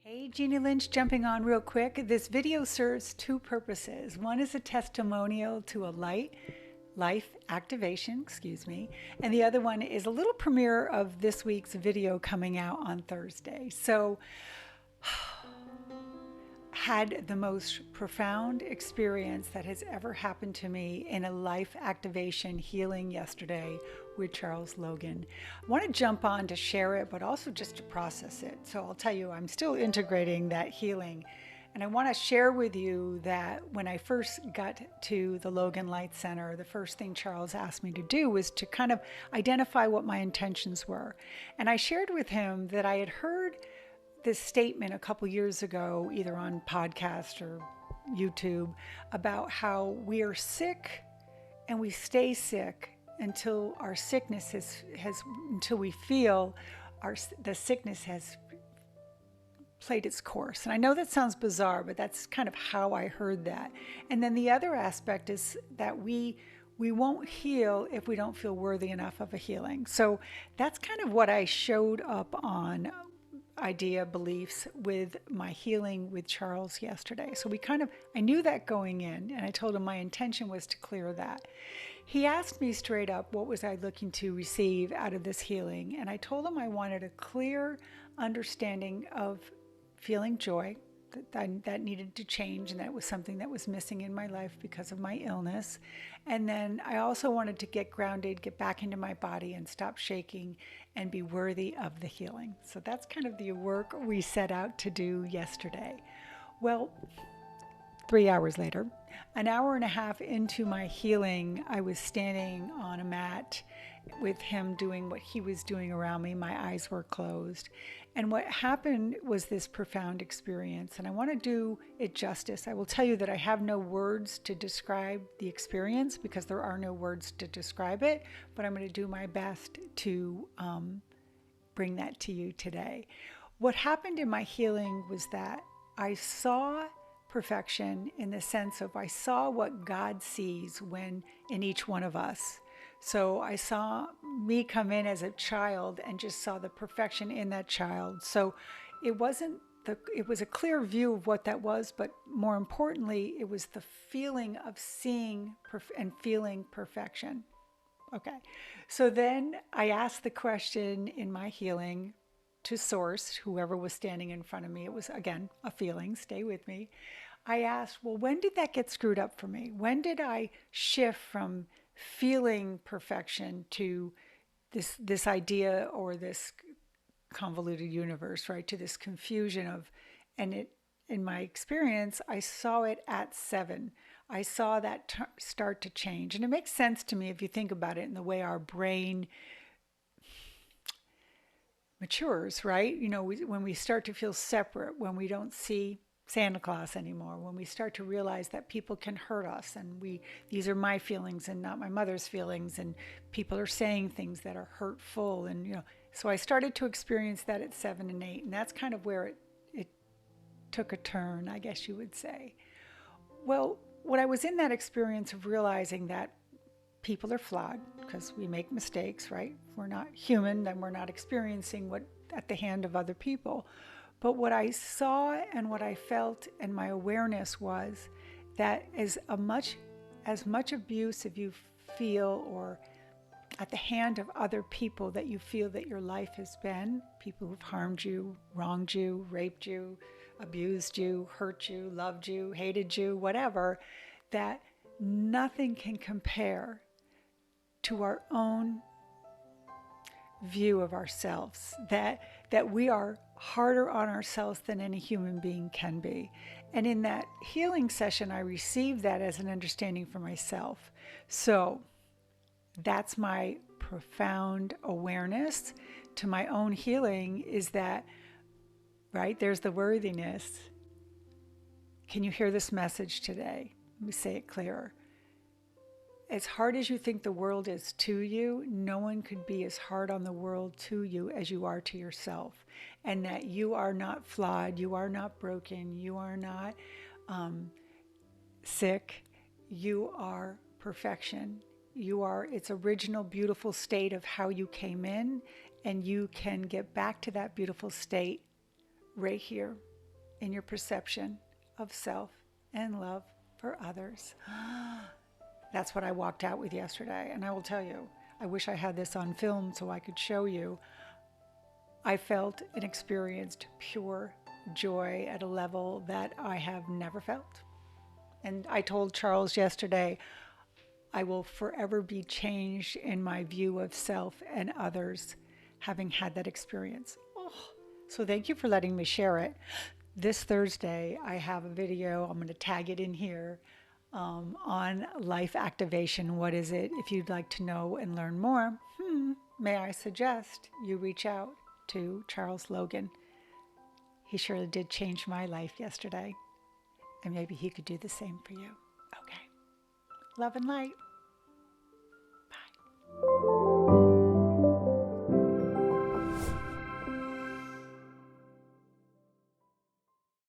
Hey, Jeannie Lynch jumping on real quick. This video serves two purposes. One is a testimonial to a life activation, and the other one is a little premiere of this week's video coming out on Thursday. So, had the most profound experience that has ever happened to me in a life activation healing yesterday with Charles Logan. I want to jump on to share it, but also just to process it. So I'll tell you, I'm still integrating that healing. And I want to share with you that when I first got to the Logan Light Center, the first thing Charles asked me to do was to kind of identify what my intentions were. And I shared with him that I had heard this statement a couple years ago, either on podcast or YouTube, about how we are sick and we stay sick until our sickness has until we feel the sickness has played its course. And I know that sounds bizarre, but that's kind of how I heard that. And then the other aspect is that we won't heal if we don't feel worthy enough of a healing. So that's kind of what I showed up on beliefs with my healing with Charles yesterday. So I knew that going in, and I told him my intention was to clear that. He asked me straight up, what was I looking to receive out of this healing? And I told him I wanted a clear understanding of feeling joy, that needed to change, and that was something that was missing in my life because of my illness. And then I also wanted to get grounded, get back into my body and stop shaking and be worthy of the healing. So that's kind of the work we set out to do yesterday. Well, 3 hours later, an hour and a half into my healing, I was standing on a mat with him doing what he was doing around me. My eyes were closed. And what happened was this profound experience. And I want to do it justice. I will tell you that I have no words to describe the experience because there are no words to describe it, but I'm going to do my best to bring that to you today. What happened in my healing was that I saw perfection in the sense of I saw what God sees when in each one of us. So I saw me come in as a child and just saw the perfection in that child. So it was a clear view of what that was, but more importantly, it was the feeling of seeing and feeling perfection. Okay. So then I asked the question in my healing to source, whoever was standing in front of me. It was, again, a feeling. Stay with me. I asked, well, when did that get screwed up for me? When did I shift from feeling perfection to this idea or this convoluted universe, right? To this confusion of, in my experience, I saw it at 7. I saw that start to change. And it makes sense to me if you think about it in the way our brain matures, right? You know, when we start to feel separate, when we don't see Santa Claus anymore, when we start to realize that people can hurt us and these are my feelings and not my mother's feelings, and people are saying things that are hurtful, and so I started to experience that at 7 and 8, and that's kind of where it took a turn, I guess you would say. Well, when I was in that experience of realizing that people are flawed because we make mistakes, right? If we're not human, then we're not experiencing what at the hand of other people. But what I saw and what I felt and my awareness was that as much abuse as you feel or at the hand of other people that you feel that your life has been, people who've harmed you, wronged you, raped you, abused you, hurt you, loved you, hated you, whatever, that nothing can compare to our own view of ourselves, that we are harder on ourselves than any human being can be. And in that healing session, I received that as an understanding for myself. So that's my profound awareness to my own healing, is that, right, there's the worthiness. Can you hear this message today? Let me say it clearer. As hard as you think the world is to you, no one could be as hard on the world to you as you are to yourself. And that you are not flawed, you are not broken, you are not sick, you are perfection. You are its original beautiful state of how you came in, and you can get back to that beautiful state right here, in your perception of self and love for others. That's what I walked out with yesterday. And I will tell you, I wish I had this on film so I could show you. I felt and experienced pure joy at a level that I have never felt. And I told Charles yesterday, I will forever be changed in my view of self and others having had that experience. Oh, so thank you for letting me share it. This Thursday, I have a video, I'm going to tag it in here, on life activation. What is it? If you'd like to know and learn more, may I suggest you reach out to Charles Logan. He surely did change my life yesterday, and maybe he could do the same for you. Okay. Love and light. Bye.